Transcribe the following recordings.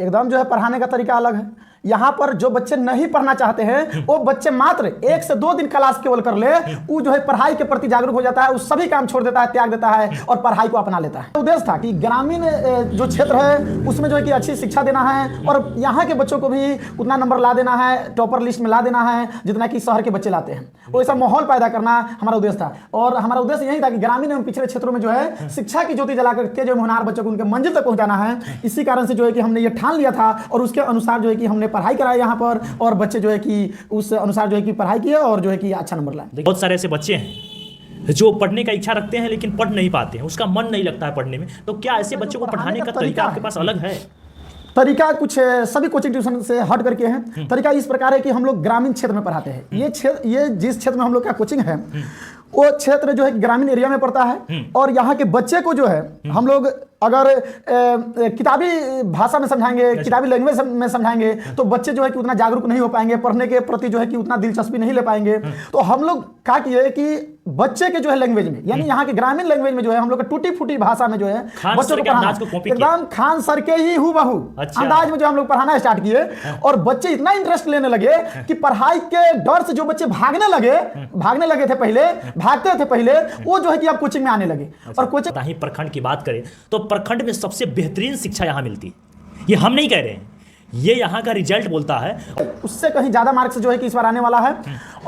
एकदम जो है पढ़ाने का तरीका अलग है। यहाँ पर जो बच्चे नहीं पढ़ना चाहते हैं वो बच्चे मात्र 1 से 2 दिन क्लास केवल कर ले, वो जो है पढ़ाई के प्रति जागरूक हो जाता है, वो सभी काम छोड़ देता है, त्याग देता है और पढ़ाई को अपना लेता है। उद्देश्य था कि ग्रामीण जो क्षेत्र है उसमें जो है कि अच्छी शिक्षा देना है और यहाँ के बच्चों को भी उतना नंबर ला देना है, टॉपर लिस्ट में ला देना है जितना कि शहर के बच्चे लाते हैं। वो ऐसा माहौल पैदा करना हमारा उद्देश्य था और हमारा उद्देश्य यही था कि ग्रामीण एवं पिछड़े क्षेत्रों में जो है शिक्षा की ज्योति जला करके जो होनहार बच्चों को उनके मंजिल तक पहुंचाना है। इसी कारण से जो है कि हमने ये ठान लिया था और उसके अनुसार जो है कि हमने पढ़ाई कराई यहाँ पर और बच्चे जो है कि उस अनुसार जो है कि पढ़ाई किए और जो है कि अच्छा नंबर लाए। बहुत सारे ऐसे बच्चे हैं जो पढ़ने का इच्छा रखते हैं लेकिन पढ़ नहीं पाते हैं, उसका मन नहीं लगता है पढ़ने में, तो क्या ऐसे बच्चों को पढ़ाने का तरीका आपके पास अलग है? तरीका कुछ सभी कोचिंग ट्यूशन से हट करके है। तरीका इस प्रकार है कि हम लोग ग्रामीण क्षेत्र में पढ़ाते हैं। ये जिस क्षेत्र में हम लोग का कोचिंग है वो क्षेत्र जो है ग्रामीण एरिया में पड़ता है और यहाँ के बच्चे को जो है हम लोग अगर किताबी भाषा में समझाएंगे, किताबी लैंग्वेज में समझाएंगे तो बच्चे जो है कि उतना जागरूक नहीं हो पाएंगे, पढ़ने के प्रति जो है कि उतना दिलचस्पी नहीं ले पाएंगे। तो हम लोग क्या किए कि बच्चे के जो है लैंग्वेज में यानी यहाँ के ग्रामीण लैंग्वेज में जो है हम लोग टूटी फूटी भाषा में जो है बच्चों को पढ़ाना, एकदम खान सर के ही हूबहू अंदाज में जो हम लोग पढ़ाना स्टार्ट किए और बच्चे इतना इंटरेस्ट लेने लगे कि पढ़ाई के डर से जो बच्चे भागने लगे थे पहले, भागते थे पहले, वो जो है कि अब कोचिंग में आने लगे। और कोचिंग प्रखंड की बात करें तो प्रखंड में सबसे बेहतरीन शिक्षा यहाँ मिलती है। ये हम नहीं कह रहे हैं, ये यहाँ का रिजल्ट बोलता है। उससे कहीं ज्यादा मार्क्स जो है कि इस बार आने वाला है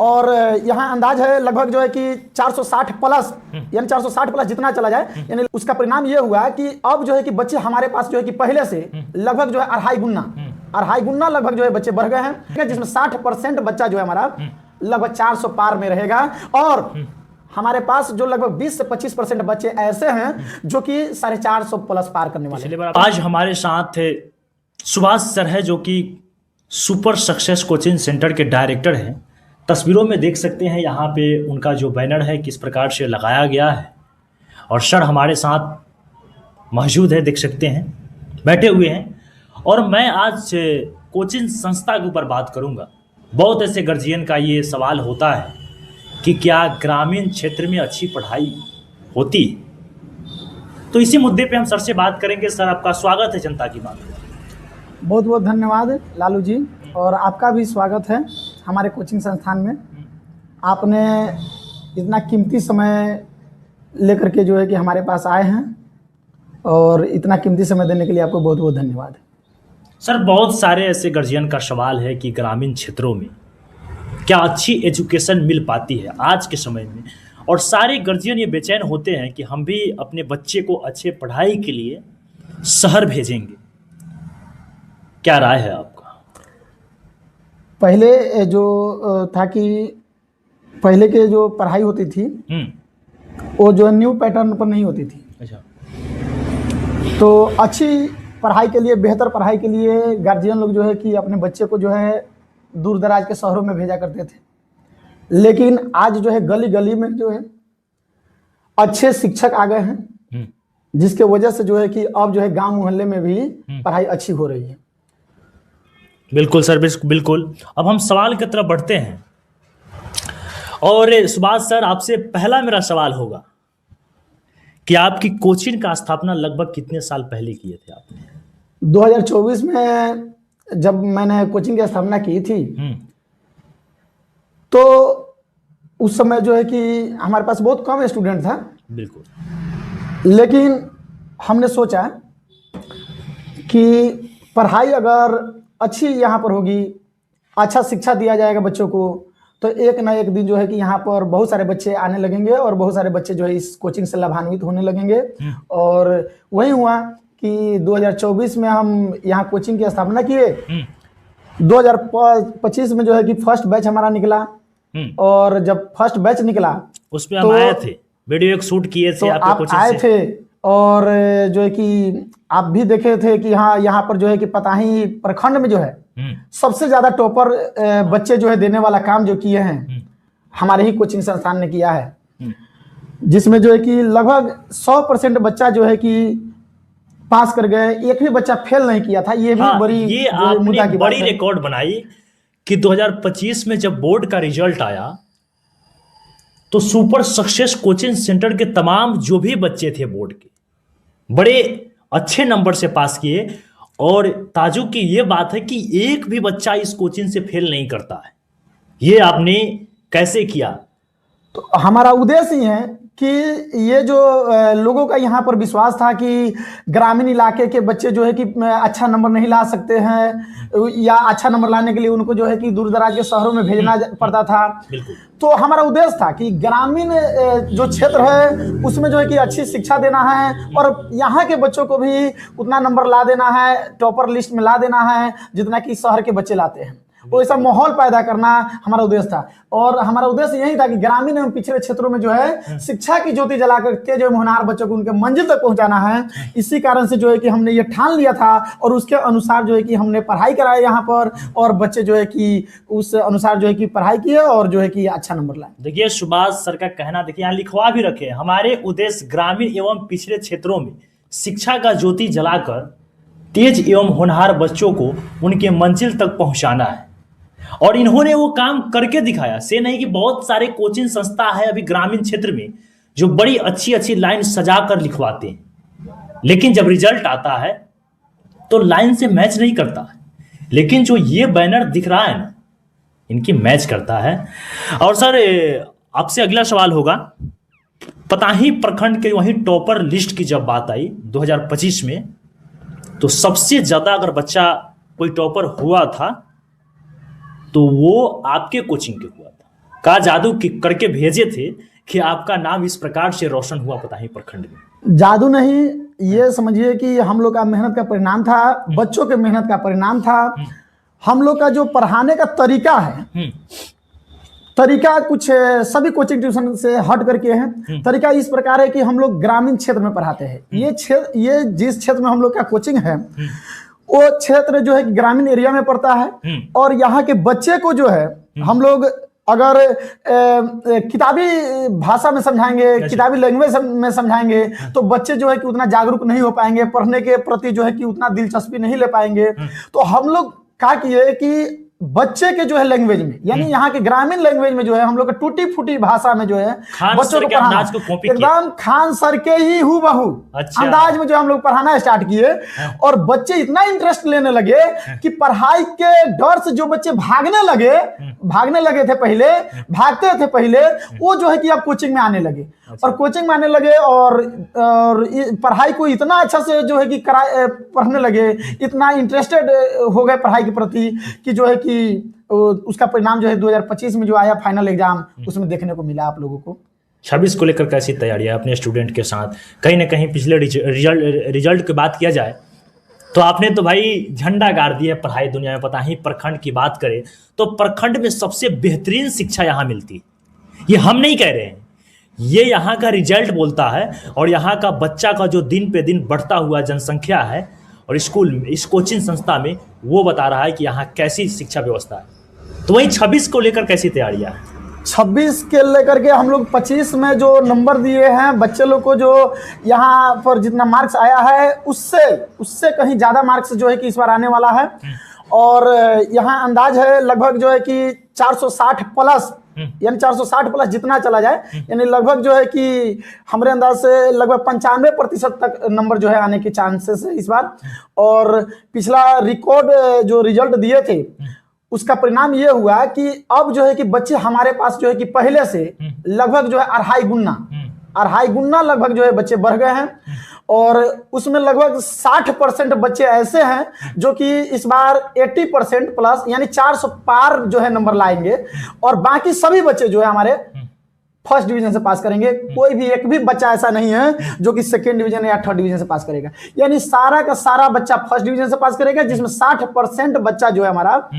और यहाँ अंदाज है लगभग जो है कि 460 प्लस यानी 460 प्लस जितना चला जाए, यानी उसका परिणाम ये हुआ कि अब जो है कि बच्चे हमारे पास जो है कि पहले से लगभग जो है 2.5 गुना लगभग जो है बच्चे बढ़ गए हैं, जिसमें 60% बच्चा जो है हमारा लगभग 400 पार में रहेगा और हमारे पास जो लगभग 20 से 25% बच्चे ऐसे हैं जो कि 450 प्लस पार करने वाले। आज हमारे साथ सुभाष सर है जो कि सुपर सक्सेस कोचिंग सेंटर के डायरेक्टर हैं। तस्वीरों में देख सकते हैं यहाँ पे उनका जो बैनर है किस प्रकार से लगाया गया है और सर हमारे साथ मौजूद है, देख सकते हैं बैठे हुए हैं। और मैं आज कोचिंग संस्था के ऊपर बात करूँगा। बहुत ऐसे गार्जियन का ये सवाल होता है कि क्या ग्रामीण क्षेत्र में अच्छी पढ़ाई होती, तो इसी मुद्दे पे हम सर से बात करेंगे। सर आपका स्वागत है जनता की बात। बहुत बहुत धन्यवाद लालू जी और आपका भी स्वागत है हमारे कोचिंग संस्थान में। आपने इतना कीमती समय लेकर के जो है कि हमारे पास आए हैं और इतना कीमती समय देने के लिए आपको बहुत बहुत धन्यवाद। सर बहुत सारे ऐसे गार्जियन का सवाल है कि ग्रामीण क्षेत्रों में क्या अच्छी एजुकेशन मिल पाती है आज के समय में, और सारे गार्जियन ये बेचैन होते हैं कि हम भी अपने बच्चे को अच्छे पढ़ाई के लिए शहर भेजेंगे। क्या राय है आपका? पहले जो था कि पहले के जो पढ़ाई होती थी वो जो न्यू पैटर्न पर नहीं होती थी। अच्छा। तो अच्छी पढ़ाई के लिए, बेहतर पढ़ाई के लिए गार्जियन लोग जो है कि अपने बच्चे को जो है दूर दराज के शहरों में भेजा करते थे, लेकिन आज जो है गली गली में जो है अच्छे शिक्षक आ गए हैं जिसके वजह से जो है कि अब जो है गांव मोहल्ले में भी पढ़ाई अच्छी हो रही है। बिल्कुल सर, बिल्कुल। अब हम सवाल की तरफ बढ़ते हैं और सुभाष सर आपसे पहला मेरा सवाल होगा कि आपकी कोचिंग का स्थापना लगभग कितने साल पहले किए थे आपने? 2024 में जब मैंने कोचिंग की स्थापना की थी तो उस समय जो है कि हमारे पास बहुत कम स्टूडेंट था। बिल्कुल। लेकिन हमने सोचा कि पढ़ाई अगर अच्छी यहाँ पर होगी, अच्छा शिक्षा दिया जाएगा बच्चों को, तो एक ना एक दिन जो है कि यहाँ पर बहुत सारे बच्चे आने लगेंगे और बहुत सारे बच्चे जो है इस कोचिंग से लाभान्वित होने लगेंगे। और वही हुआ कि 2024 में हम यहाँ कोचिंग की स्थापना किए। 2025 में जो है कि फर्स्ट बैच हमारा निकला और जब फर्स्ट बैच निकला उसमें हम आए थे, वीडियो एक शूट किए थे, तो आप आए थे और जो है कि आप भी देखे थे कि हाँ यहाँ पर जो है कि पताही प्रखंड में जो है सबसे ज्यादा टॉपर बच्चे जो है देने वाला काम जो किए हैं हमारे ही कोचिंग संस्थान ने किया है, जिसमें जो है कि लगभग 100% बच्चा जो है कि पास कर गए, एक भी बच्चा फेल नहीं किया था। ये भी ये आपने बड़ी रिकॉर्ड बनाई कि 2025 में जब बोर्ड का रिजल्ट आया तो सुपर सक्सेस कोचिंग सेंटर के तमाम जो भी बच्चे थे बोर्ड के बड़े अच्छे नंबर से पास किए और ताजुब की ये बात है कि एक भी बच्चा इस कोचिंग से फेल नहीं करता है। ये आपने कैसे किया? तो हमारा उद्देश्य ही है कि ये जो लोगों का यहाँ पर विश्वास था कि ग्रामीण इलाके के बच्चे जो है कि अच्छा नंबर नहीं ला सकते हैं, या अच्छा नंबर लाने के लिए उनको जो है कि दूर दराज के शहरों में भेजना पड़ता था। बिल्कुल। तो हमारा उद्देश्य था कि ग्रामीण जो क्षेत्र है उसमें जो है कि अच्छी शिक्षा देना है और यहाँ के बच्चों को भी उतना नंबर ला देना है, टॉपर लिस्ट में ला देना है जितना कि शहर के बच्चे लाते हैं। वो ऐसा माहौल पैदा करना हमारा उद्देश्य था। और हमारा उद्देश्य यही था कि ग्रामीण एवं पिछड़े क्षेत्रों में जो है शिक्षा की ज्योति जलाकर तेज एवं होनहार बच्चों को उनके मंजिल तक पहुंचाना है। इसी कारण से जो है कि हमने ये ठान लिया था और उसके अनुसार जो है कि हमने पढ़ाई कराई यहाँ पर, और बच्चे जो है कि उस अनुसार जो है कि पढ़ाई किए और जो है कि अच्छा नंबर लाए। देखिए सुभाष सर का कहना, देखिए यहाँ लिखवा भी रखे, हमारे उद्देश्य ग्रामीण एवं पिछड़े क्षेत्रों में शिक्षा का ज्योति जलाकर तेज एवं होनहार बच्चों को उनके मंजिल तक पहुंचाना है। और इन्होंने वो काम करके दिखाया। से नहीं कि बहुत सारे कोचिंग संस्था है अभी ग्रामीण क्षेत्र में जो बड़ी अच्छी अच्छी लाइन सजा कर लिखवाते हैं, लेकिन जब रिजल्ट आता है तो लाइन से मैच नहीं करता है। लेकिन जो ये बैनर दिख रहा है ना, इनकी मैच करता है। और सर आपसे अगला सवाल होगा, पताही प्रखंड के वहीं टॉपर लिस्ट की जब बात आई 2025 में, तो सबसे ज्यादा अगर बच्चा कोई टॉपर हुआ था तो वो आपके कोचिंग के हुआ था। का जादू करके भेजे थे कि आपका नाम इस प्रकार से रोशन हुआ पताही प्रखंड में? जादू नहीं, ये समझिए कि हम लोग का मेहनत का परिणाम था, बच्चों के मेहनत का परिणाम था। हम लोग का जो पढ़ाने का तरीका है, तरीका कुछ सभी कोचिंग ट्यूशन से हट करके है। तरीका इस प्रकार है कि हम लोग ग्रामीण क्षेत्र में पढ़ाते हैं। ये जिस क्षेत्र में हम लोग का कोचिंग है वो क्षेत्र जो है ग्रामीण एरिया में पड़ता है। और यहाँ के बच्चे को जो है हम लोग अगर किताबी भाषा में समझाएंगे, किताबी लैंग्वेज में समझाएंगे तो बच्चे जो है कि उतना जागरूक नहीं हो पाएंगे, पढ़ने के प्रति जो है कि उतना दिलचस्पी नहीं ले पाएंगे। तो हम लोग क्या किए कि बच्चे के जो है लैंग्वेज में, यानी यहाँ के ग्रामीण लैंग्वेज में जो है हम लोग टूटी फूटी भाषा में जो है बच्चों को पढ़ाना, एकदम खान सर के ही हूबहू अंदाज में जो हम लोग पढ़ाना स्टार्ट किए। और बच्चे इतना इंटरेस्ट लेने लगे कि पढ़ाई के डर से जो बच्चे भागने लगे थे पहले, भागते थे पहले, वो जो है कि अब कोचिंग में आने लगे। और कोचिंग में आने लगे और पढ़ाई को इतना अच्छा से जो है कि पढ़ने लगे, इतना इंटरेस्टेड हो गए पढ़ाई के प्रति कि जो है कि उसका परिणाम जो है 2025 में जो आया फाइनल एग्जाम, उसमें देखने को मिला आप लोगों को। 26 को लेकर कैसी तैयारी है अपने स्टूडेंट के साथ? कहीं ना कहीं पिछले रिजल्ट की बात किया जाए तो आपने तो भाई झंडा गाड़ दिया पढ़ाई दुनिया में। पताही प्रखंड की बात करें तो प्रखंड में सबसे बेहतरीन शिक्षा यहाँ मिलती है। ये हम नहीं कह रहे हैं, ये यहाँ का रिजल्ट बोलता है। और यहाँ का बच्चा का जो दिन पे दिन बढ़ता हुआ जनसंख्या है और स्कूल में, इस कोचिंग संस्था में, वो बता रहा है कि यहाँ कैसी शिक्षा व्यवस्था है। तो वही 26 को लेकर कैसी तैयारियां हैं? 26 के लेकर के हम लोग 25 में जो नंबर दिए हैं बच्चे लोग को, जो यहाँ पर जितना मार्क्स आया है उससे कहीं ज़्यादा मार्क्स जो है कि इस बार आने वाला है। और यहाँ अंदाज है लगभग जो है कि 460 प्लस, यानी 460 प्लस जितना चला जाए, यानी लगभग जो है कि हमारे अंदाज से लगभग 95% तक नंबर जो है आने के चांसेस है इस बार। और पिछला रिकॉर्ड जो रिजल्ट दिए थे उसका परिणाम ये हुआ कि अब जो है कि बच्चे हमारे पास जो है कि पहले से लगभग जो है 2.5 गुना लगभग जो है बच्चे बढ़ गए हैं। और उसमें लगभग 60% बच्चे ऐसे हैं जो कि इस बार 80% प्लस, यानी 400 पार जो है नंबर लाएंगे। और बाकी सभी बच्चे जो है हमारे फर्स्ट डिवीजन से पास करेंगे। कोई भी एक भी बच्चा ऐसा नहीं है जो कि सेकेंड डिवीजन या थर्ड डिवीजन से पास करेगा, यानी सारा का सारा बच्चा फर्स्ट डिवीजन से पास करेगा, जिसमें 60% बच्चा जो है हमारा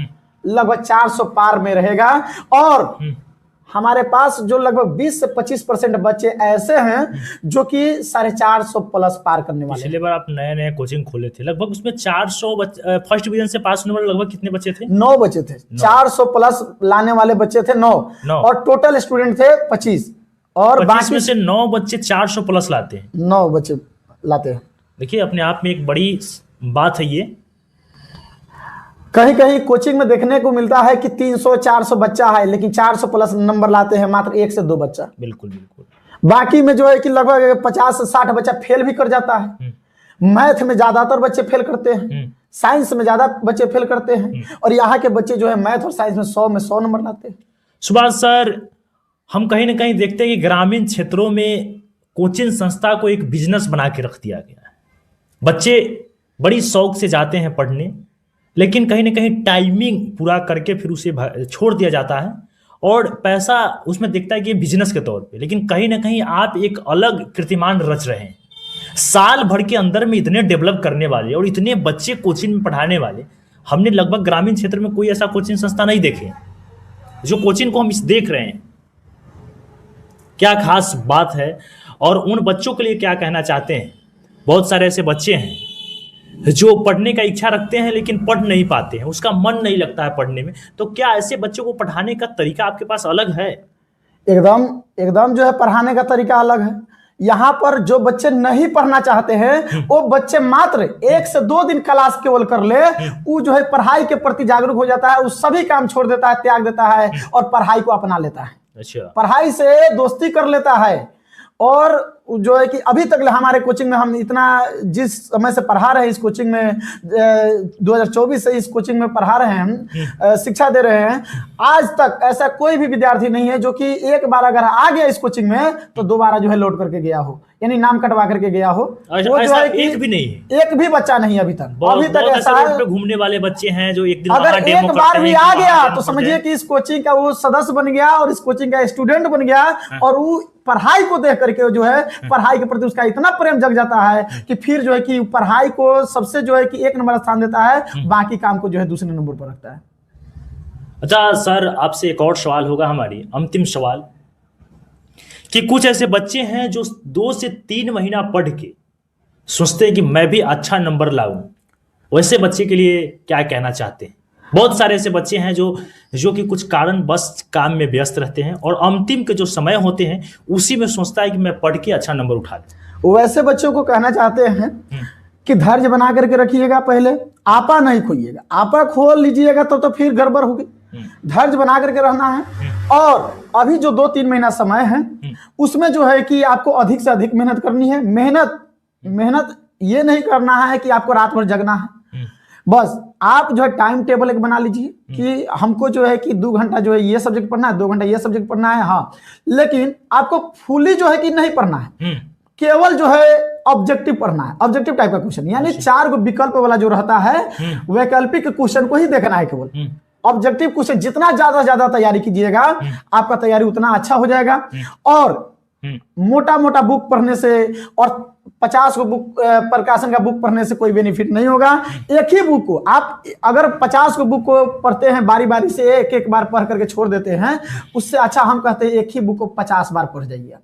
लगभग 400 पार में रहेगा। और हमारे पास जो लगभग 20 से 25% बच्चे ऐसे हैं जो कि 450 प्लस पार करने वाले। पिछली बार आप नए कोचिंग खोले थे, लगभग उसमें 400 फर्स्ट डिवीजन से पास होने वाले लगभग कितने बच्चे थे? 9 बच्चे थे। 400 प्लस लाने वाले बच्चे थे 9। और टोटल स्टूडेंट थे 25। और 25 में से 9 बच्चे 400 प्लस लाते हैं। 9 बच्चे लाते हैं। देखिए अपने आप में एक बड़ी बात है ये। कहीं कहीं कोचिंग में देखने को मिलता है कि 300-400 बच्चा है, लेकिन 400 प्लस नंबर लाते हैं मात्र 1 से 2 बच्चा। बिल्कुल बिल्कुल। बाकी में जो है कि लगभग 50 से 60 बच्चा फेल भी कर जाता है। मैथ में ज्यादातर बच्चे फेल करते हैं, साइंस में ज्यादा बच्चे फेल करते हैं, और यहाँ के बच्चे जो है मैथ और साइंस में 100 नंबर लाते हैं। सुभाष सर, हम कहीं ना कहीं देखते हैं कि ग्रामीण क्षेत्रों में कोचिंग संस्था को एक बिजनेस बना के रख दिया गया है। बच्चे बड़ी शौक से जाते हैं पढ़ने, लेकिन कहीं ना कहीं टाइमिंग पूरा करके फिर उसे छोड़ दिया जाता है और पैसा उसमें दिखता है कि बिजनेस के तौर पे। लेकिन कहीं ना कहीं आप एक अलग कीर्तिमान रच रहे हैं। साल भर के अंदर में इतने डेवलप करने वाले और इतने बच्चे कोचिंग में पढ़ाने वाले हमने लगभग ग्रामीण क्षेत्र में कोई ऐसा कोचिंग संस्था नहीं देखे जो कोचिंग को हम इस देख रहे हैं। क्या खास बात है और उन बच्चों के लिए क्या कहना चाहते हैं? बहुत सारे ऐसे बच्चे हैं जो पढ़ने का इच्छा रखते हैं लेकिन पढ़ नहीं पाते हैं, उसका मन नहीं लगता है पढ़ने में। तो क्या ऐसे बच्चों को पढ़ाने का तरीका आपके पास अलग है? एकदम जो है पढ़ाने का तरीका अलग है। यहाँ पर जो बच्चे नहीं पढ़ना चाहते हैं वो बच्चे मात्र 1 से 2 दिन क्लास केवल कर ले, वो जो है पढ़ाई के प्रति जागरूक हो जाता है, वो सभी काम छोड़ देता है, त्याग देता है और पढ़ाई को अपना लेता है। अच्छा, पढ़ाई से दोस्ती कर लेता है। और जो है कि अभी तक हमारे कोचिंग में हम इतना जिस समय से पढ़ा रहे हैं, इस कोचिंग में 2024 से इस कोचिंग में पढ़ा रहे हैं, हम शिक्षा दे रहे हैं, आज तक ऐसा कोई भी विद्यार्थी नहीं है जो कि एक बार अगर आ गया इस कोचिंग में तो दोबारा जो है लौट करके गया हो, यानी नाम कटवा करके गया हो। वो जो है कि एक भी नहीं है, एक भी बच्चा नहीं अभी तक। अभी तक ऐसा रोड पे घूमने वाले बच्चे हैं जो एक दिन अगर एक बार भी आ गया तो समझिए कि इस कोचिंग का वो सदस्य बन गया और इस कोचिंग का स्टूडेंट बन गया, और वो पढ़ाई को देख करके जो है पढ़ाई के प्रति उसका इतना प्रेम जग जाता है कि फिर जो है कि पढ़ाई को सबसे जो है कि 1 नंबर स्थान देता है, बाकी काम को जो है दूसरे नंबर पर रखता है। अच्छा सर, आपसे एक और सवाल होगा, हमारी अंतिम सवाल, कि कुछ ऐसे बच्चे हैं जो 2 से 3 महीना पढ़ के सोचते हैं कि मैं भी अच्छा नंबर लाऊं, वैसे बच्चे के लिए क्या कहना चाहते हैं? बहुत सारे ऐसे बच्चे हैं जो कि कुछ कारण बस काम में व्यस्त रहते हैं और अंतिम के जो समय होते हैं उसी में सोचता है कि मैं पढ़ के अच्छा नंबर उठा लूं। वैसे बच्चों को कहना चाहते हैं कि धैर्य बना करके रखिएगा, पहले आपा नहीं खोइएगा। आपा खोल लीजिएगा तो फिर गड़बड़ होगी। धैर्य बना करके रहना है, और अभी जो 2-3 महीना समय है उसमें जो है कि आपको अधिक से अधिक मेहनत करनी है। मेहनत ये नहीं करना है कि आपको रात भर जगना है। बस आप जो है टाइम टेबल एक बना लीजिए कि हमको जो है कि 2 घंटा जो है ये सब्जेक्ट पढ़ना है, 2 घंटा ये सब्जेक्ट पढ़ना है। हाँ, लेकिन आपको फुली जो है कि नहीं पढ़ना है, केवल जो है ऑब्जेक्टिव पढ़ना है। ऑब्जेक्टिव टाइप का क्वेश्चन, यानी 4 गो विकल्प वाला जो रहता है वैकल्पिक क्वेश्चन को ही देखना है केवल। ऑब्जेक्टिव क्वेश्चन जितना ज्यादा तैयारी कीजिएगा आपका तैयारी उतना अच्छा हो जाएगा। और मोटा मोटा बुक पढ़ने से और 50 को बुक प्रकाशन का बुक पढ़ने से कोई बेनिफिट नहीं होगा। एक ही बुक को आप अगर 50 को बुक को पढ़ते हैं बारी बारी से, एक बार पढ़ करके छोड़ देते हैं, उससे अच्छा हम कहते हैं एक ही बुक को 50 बार पढ़ जाइए।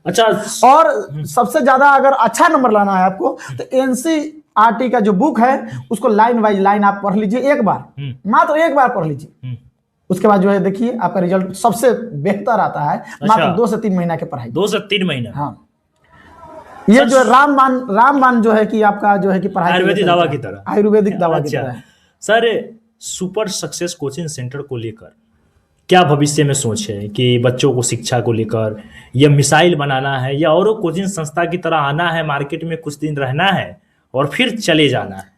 अच्छा, और सबसे ज्यादा अगर अच्छा नंबर लाना है आपको तो NCERT का जो बुक है उसको लाइन बाई लाइन आप पढ़ लीजिए, एक बार, मात्र एक बार पढ़ लीजिए। उसके बाद जो है देखिए आपका रिजल्ट सबसे बेहतर आता है। मात्र 2 से 3 महीना के पढ़ाई, 2 से 3 महीना। हाँ, ये जो रामबाण जो है कि आपका जो है कि पढ़ाई आयुर्वेदिक दवा की तरह, आयुर्वेदिक दवा की तरह है। Sir, super success coaching centre को लेकर क्या भविष्य में सोच है कि बच्चों को शिक्षा को लेकर यह मिसाइल बनाना है या और कोचिंग संस्था की तरह आना है, मार्केट में कुछ दिन रहना है और फिर चले जाना है?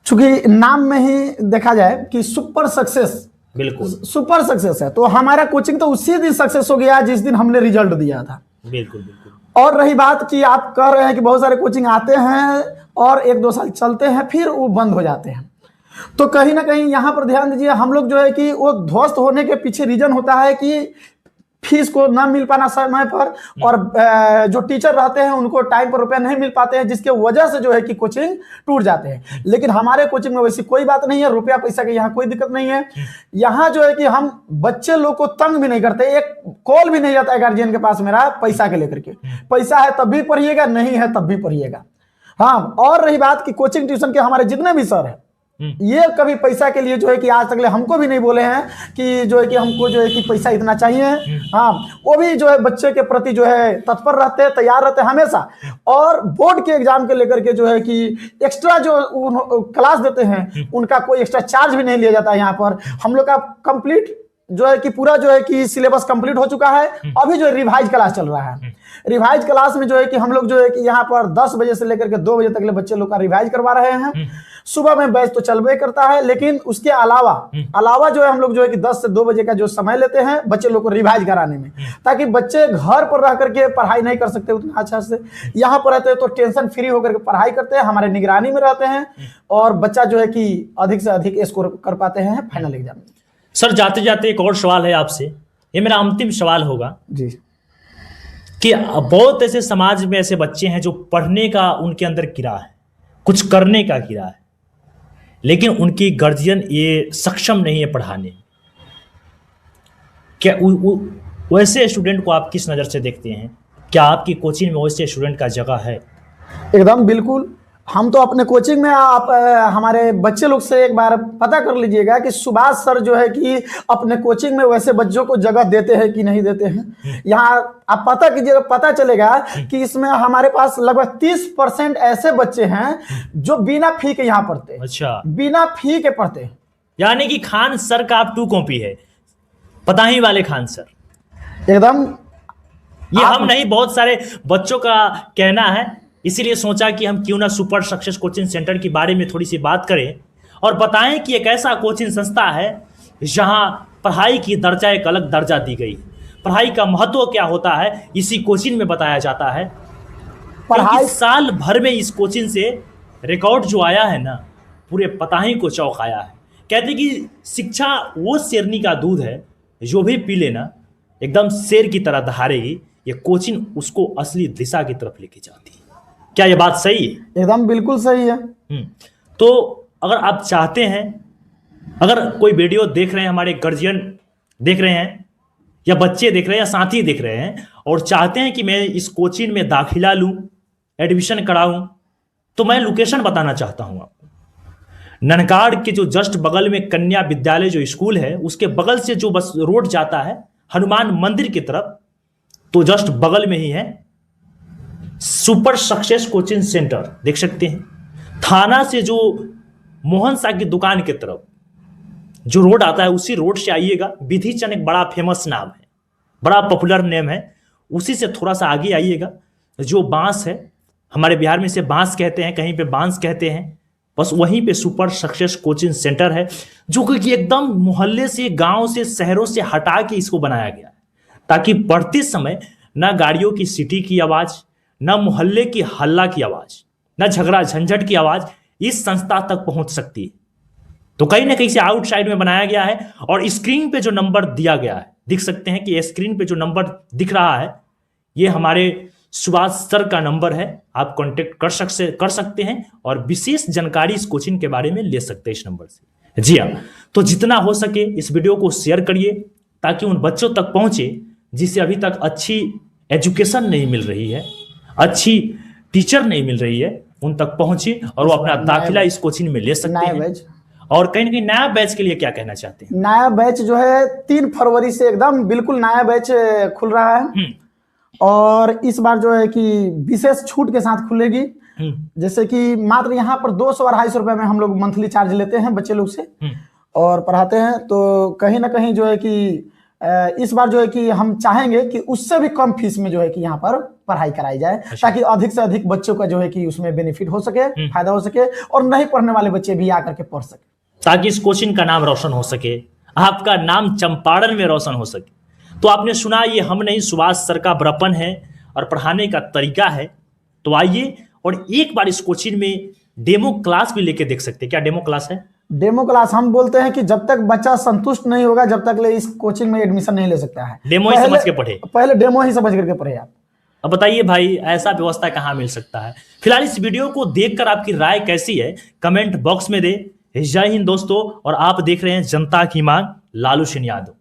चूंकि नाम में ही देखा जाए कि सुपर सक्सेस, बिल्कुल सुपर सक्सेस है, तो हमारा कोचिंग तो उसी दिन सक्सेस हो गया जिस दिन हमने रिजल्ट दिया था। बिल्कुल बिल्कुल। और रही बात कि आप कह रहे हैं कि बहुत सारे कोचिंग आते हैं और 1-2 साल चलते हैं फिर वो बंद हो जाते हैं, तो कहीं ना कहीं यहाँ पर ध्यान दीजिए। हम लोग जो है कि वो ध्वस्त होने के पीछे रीजन होता है कि फीस को ना मिल पाना समय पर, और जो टीचर रहते हैं उनको टाइम पर रुपया नहीं मिल पाते हैं, जिसके वजह से जो है कि कोचिंग टूट जाते हैं। लेकिन हमारे कोचिंग में वैसी कोई बात नहीं है, रुपया पैसा की यहाँ कोई दिक्कत नहीं है। यहाँ जो है कि हम बच्चे लोग को तंग भी नहीं करते, एक कॉल भी नहीं जाता है गार्जियन के पास मेरा पैसा के लेकर के। पैसा है तब भी पढ़िएगा, नहीं है तब भी पढ़िएगा। हाँ, और रही बात कि कोचिंग ट्यूशन के हमारे जितने भी सर हैं ये कभी पैसा के लिए जो है कि आज तक हमको भी नहीं बोले हैं कि जो है कि हमको जो है कि पैसा इतना चाहिए। हाँ, वो भी जो है बच्चे के प्रति जो है तत्पर रहते हैं, तैयार रहते हैं हमेशा। और बोर्ड के एग्जाम के लेकर के जो है कि एक्स्ट्रा जो क्लास देते हैं उनका कोई एक्स्ट्रा चार्ज भी नहीं लिया जाता है। यहाँ पर हम लोग का कंप्लीट जो है कि पूरा जो है कि सिलेबस कंप्लीट हो चुका है। अभी जो है रिवाइज क्लास चल रहा है। रिवाइज क्लास में जो है कि हम लोग जो है कि यहाँ पर 10 बजे से लेकर के 2 बजे तक ले बच्चे लोग का रिवाइज करवा रहे हैं। सुबह में बैच तो चलबे करता है, लेकिन उसके अलावा जो है हम लोग जो है कि 10 से 2 बजे का जो समय लेते हैं बच्चे लोग को रिवाइज कराने में, ताकि बच्चे घर पर रह करके पढ़ाई नहीं कर सकते उतना अच्छा से, यहाँ पर रहते हैं तो टेंशन फ्री होकर के पढ़ाई करते हैं, हमारे निगरानी में रहते हैं और बच्चा जो है कि अधिक से अधिक स्कोर कर पाते हैं फाइनल एग्जाम में। सर जाते जाते एक और सवाल है आपसे, ये मेरा अंतिम सवाल होगा जी, कि बहुत ऐसे समाज में ऐसे बच्चे हैं जो पढ़ने का उनके अंदर कीड़ा है, कुछ करने का कीड़ा है, लेकिन उनकी गार्जियन ये सक्षम नहीं है पढ़ाने। क्या वैसे स्टूडेंट को आप किस नज़र से देखते हैं? क्या आपकी कोचिंग में वैसे स्टूडेंट का जगह है? एकदम बिल्कुल। हम तो अपने कोचिंग में आप हमारे बच्चे लोग से एक बार पता कर लीजिएगा कि सुभाष सर जो है कि अपने कोचिंग में वैसे बच्चों को जगह देते हैं कि नहीं देते हैं। यहाँ आप पता कीजिएगा, पता चलेगा कि इसमें हमारे पास लगभग 30% ऐसे बच्चे हैं जो बिना फी के यहाँ पढ़ते हैं। अच्छा, बिना फी के पढ़ते हैं। यानी कि खान सर का आप 2 कॉपी है, पता ही वाले खान सर। एकदम, ये हम नहीं, बहुत सारे बच्चों का कहना है, इसीलिए सोचा कि हम क्यों ना सुपर सक्सेस कोचिंग सेंटर के बारे में थोड़ी सी बात करें और बताएं कि एक ऐसा कोचिंग संस्था है जहां पढ़ाई की दर्जा एक अलग दर्जा दी गई है। पढ़ाई का महत्व क्या होता है इसी कोचिंग में बताया जाता है। पढ़ाई साल भर में इस कोचिंग से रिकॉर्ड जो आया है ना, पूरे पताही को चौंकाया है। कहते कि शिक्षा वो शेरनी का दूध है, जो भी पी लेना एकदम शेर की तरह दहाड़ेगी। ये कोचिंग उसको असली दिशा की तरफ लेके जाती है। क्या ये बात सही है? एकदम बिल्कुल सही है। तो अगर आप चाहते हैं, अगर कोई वीडियो देख रहे हैं, हमारे गार्जियन देख रहे हैं या बच्चे देख रहे हैं या साथी देख रहे हैं और चाहते हैं कि मैं इस कोचिंग में दाखिला लूं, एडमिशन कराऊं, तो मैं लोकेशन बताना चाहता हूं आपको। ननकाड़ के जो जस्ट बगल में कन्या विद्यालय जो स्कूल है, उसके बगल से जो बस रोड जाता है हनुमान मंदिर की तरफ, तो जस्ट बगल में ही है सुपर सक्सेस कोचिंग सेंटर, देख सकते हैं। थाना से जो मोहन साह की दुकान की तरफ जो रोड आता है, उसी रोड से आइएगा। विधि चंद एक बड़ा फेमस नाम है, बड़ा पॉपुलर नेम है, उसी से थोड़ा सा आगे आइएगा। जो बांस है, हमारे बिहार में इसे बांस कहते हैं, कहीं पे बांस कहते हैं, बस वहीं पे सुपर सक्सेस कोचिंग सेंटर है, जो कि एकदम मोहल्ले से, गांव से, शहरों से हटा के इसको बनाया गया है, ताकि पढ़ते समय ना गाड़ियों की सीटी की आवाज़, न मोहल्ले की हल्ला की आवाज, न झगड़ा झंझट की आवाज इस संस्था तक पहुंच सकती है। तो कहीं ना कहीं से आउटसाइड में बनाया गया है। और स्क्रीन पे जो नंबर दिया गया है, देख सकते हैं कि स्क्रीन पे जो नंबर दिख रहा है, ये हमारे सुभाष सर का नंबर है। आप कांटेक्ट कर सकते हैं और विशेष जानकारी इस कोचिंग के बारे में ले सकते हैं इस नंबर से। जी हाँ, तो जितना हो सके इस वीडियो को शेयर करिए, ताकि उन बच्चों तक पहुंचे जिसे अभी तक अच्छी एजुकेशन नहीं मिल रही है, अच्छी टीचर नहीं मिल रही है, उन तक पहुंचे और वो अपना दाखिला इस कोचिंग में ले सकते हैं। और कहीं ना कहीं नया बैच के लिए क्या कहना चाहते हैं? नया बैच जो है 3 फरवरी से एकदम बिल्कुल नया बैच खुल रहा है और इस बार जो है कि विशेष छूट के साथ खुलेगी। जैसे कि मात्र यहाँ पर 200 और 250 रुपए में हम लोग मंथली चार्ज लेते हैं बच्चे लोग से और पढ़ाते हैं। तो कहीं ना कहीं जो है कि इस बार जो है कि हम चाहेंगे कि उससे भी कम फीस में जो है कि यहाँ पर पढ़ाई कराई जाए, ताकि अधिक से अधिक बच्चों का जो है कि उसमें बेनिफिट हो सके, फायदा हो सके और नहीं पढ़ने वाले बच्चे भी आकर के पढ़ सके, ताकि इस कोचिंग का नाम रोशन हो सके, आपका नाम चंपारण में रोशन हो सके। तो आपने सुना, ये हम नहीं, सुभाष सर का बड़प्पन है और पढ़ाने का तरीका है। तो आइए और एक बार इस कोचिंग में डेमो क्लास भी लेके देख सकते हैं। क्या डेमो क्लास है? डेमो क्लास हम बोलते हैं कि जब तक बच्चा संतुष्ट नहीं होगा, जब तक ले इस कोचिंग में एडमिशन नहीं ले सकता है। डेमो ही समझ के पढ़े, पहले डेमो ही समझ करके पढ़े आप। अब बताइए भाई, ऐसा व्यवस्था कहाँ मिल सकता है? फिलहाल इस वीडियो को देखकर आपकी राय कैसी है कमेंट बॉक्स में दे। जय हिंद दोस्तों, और आप देख रहे हैं जनता की मांग, लालू सिंह यादव।